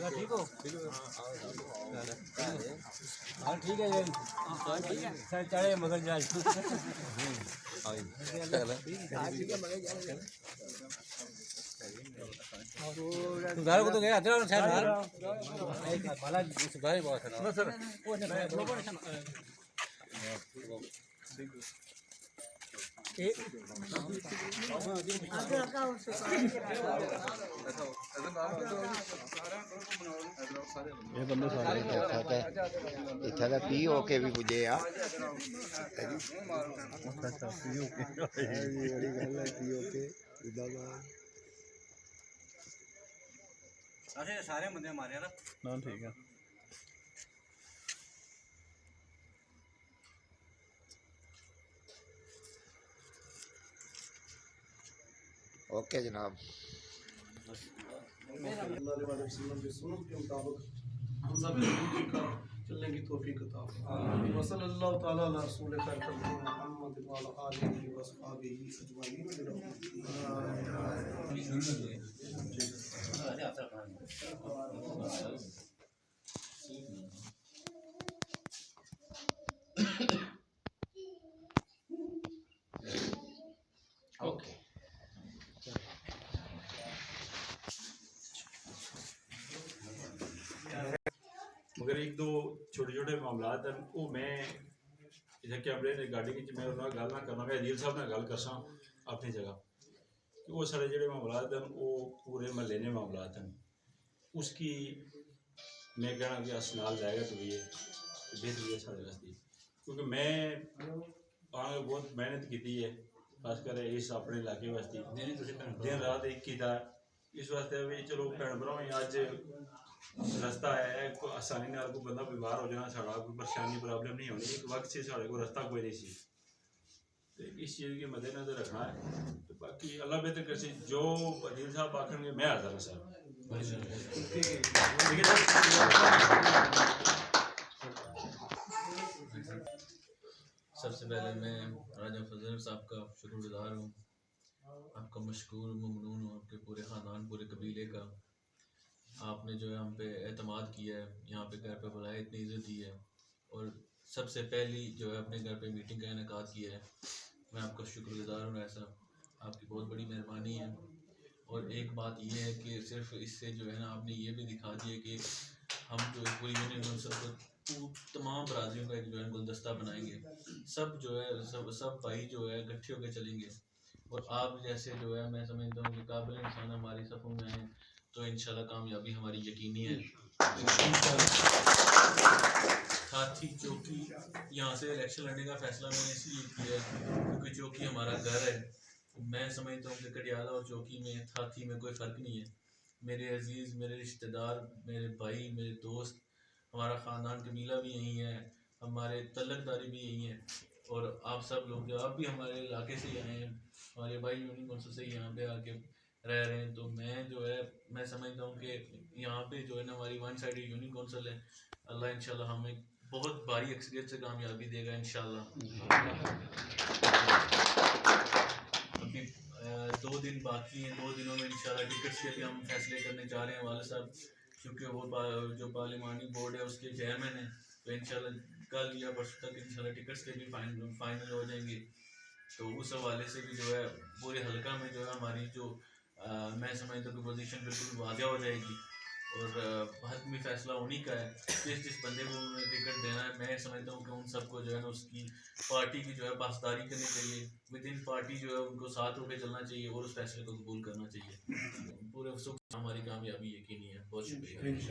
ठीक हो? हाँ ठीक है सर चढ़े मगर जा सुधार को तो गया अदरा शायद बाला सुधार ही बहुत है ना सर ये बंदे सारे इतना का पी ओके भी पुजे यार अच्छा पी ओके ये बड़ी गल है पी ओके जिंदाबाद सारे बंदे मारे ना ठीक है ओके जनाब चलने की तौफीक अता फरमाए वसल्लल्लाहु तआला अला रसूल खैर मुहम्मद व अला आलिहि व अस्हाबिहि अजमाइन। ओके मगर एक दो छोटे छोटे मामला हैं वो मैं इधर कैमरे ने गाड़ी की मैं उन्होंने गल ना करना मैं अदील साहब ने गल करसा अपनी जगह कि वो सारे जो मामला हैं वो पूरे महल्ले ने मामला हैं उसकी मैं कहना कि अस नाल जाएगा तो ये बेहतरी है साढ़े वास्ते क्योंकि मैं आगे बहुत मेहनत की है खासकर इस अपने इलाके वास्ते दिन रात एक किया इस वास्ते भी चलो भैन भरा अज रास्ता है आसानी नाल कोई बंदा बीमार हो जाना साड़ा कोई परेशानी प्रॉब्लम नहीं होनी एक वक्त से साढ़े को रास्ता कोई नहीं सी तो इस चीज़ के मद्देनजर रखना है तो बाकी अल्लाह बेहतर कर से जो अदील साहब आखेंगे मैं हाजिर हूँ सर सबसे पहले मैं राजा फजल साहब का शुक्रगुजार हूँ आपका मशकूर ममनून हूँ आपके पूरे ख़ानदान पूरे कबीले का आपने जो है हम पे एतमाद किया है यहाँ पे घर पे बुलाया इतनी इज़्ज़त दी है और सबसे पहली जो है अपने घर पे मीटिंग का इनेकाद किया है मैं आपका शुक्रगुजार हूँ ऐसा आपकी बहुत बड़ी मेहरबानी है और एक बात ये है कि सिर्फ इससे जो है ना आपने ये भी दिखा दिया कि हम जो पूरी यूनियन कौंसिल को तमाम बरादरियों का एक जो है गुलदस्ता बनाएंगे सब जो है सब भाई जो है इकट्ठे होकर चलेंगे और आप जैसे जो है मैं समझता हूँ कि काबिल इंसान हमारी सफ़ों में हैं तो इंशाल्लाह कामयाबी हमारी यकीनी है। साथ ही चौकी यहाँ से इलेक्शन लड़ने का फैसला मैंने इसलिए किया है क्योंकि चौकी हमारा घर है। मैं समझता हूँ कि कटियाला और चौकी में साथी में कोई फ़र्क नहीं है। मेरे अजीज़ मेरे रिश्तेदार मेरे भाई मेरे दोस्त हमारा ख़ानदान कबीला भी यहीं है हमारे तल्लकदारी भी यहीं है और आप सब लोग जो आप भी हमारे इलाके से आए हैं हमारे भाई यूनियन कौंसिल से यहाँ पे आके रह रहे हैं तो मैं जो है मैं समझता हूँ कि यहाँ पे जो है ना हमारी वन साइडेड यूनियन कौंसिल है अल्लाह इंशाल्लाह हमें बहुत भारी अक्सरियत से कामयाबी देगा इंशाल्लाह। अभी 2 दिन बाकी हैं 2 दिनों में इंशाल्लाह टिकट्स के भी हम फैसले करने जा रहे हैं वाले साहब क्योंकि वो जो पार्लिमानी बोर्ड है उसके चेयरमैन हैं तो इंशाल्लाह कल या परसों तक इंशाल्लाह टिकट्स के भी फाइनल हो जाएंगे तो उस हवाले से भी जो है पूरे हल्का में जो है हमारी जो मैं समझता हूँ कि पोजीशन बिल्कुल वाज़ेह हो जाएगी और हतमी फैसला उन्हीं का है। जिस बंदे को उन्होंने टिकट देना है, मैं समझता हूँ कि उन सबको जो है ना उसकी पार्टी की जो है पासदारी करनी चाहिए, विद इन पार्टी जो है उनको साथ होकर चलना चाहिए और उस फैसले को कबूल करना चाहिए। पूरे हमारी कामयाबी यकीनी है। बहुत शुक्रिया।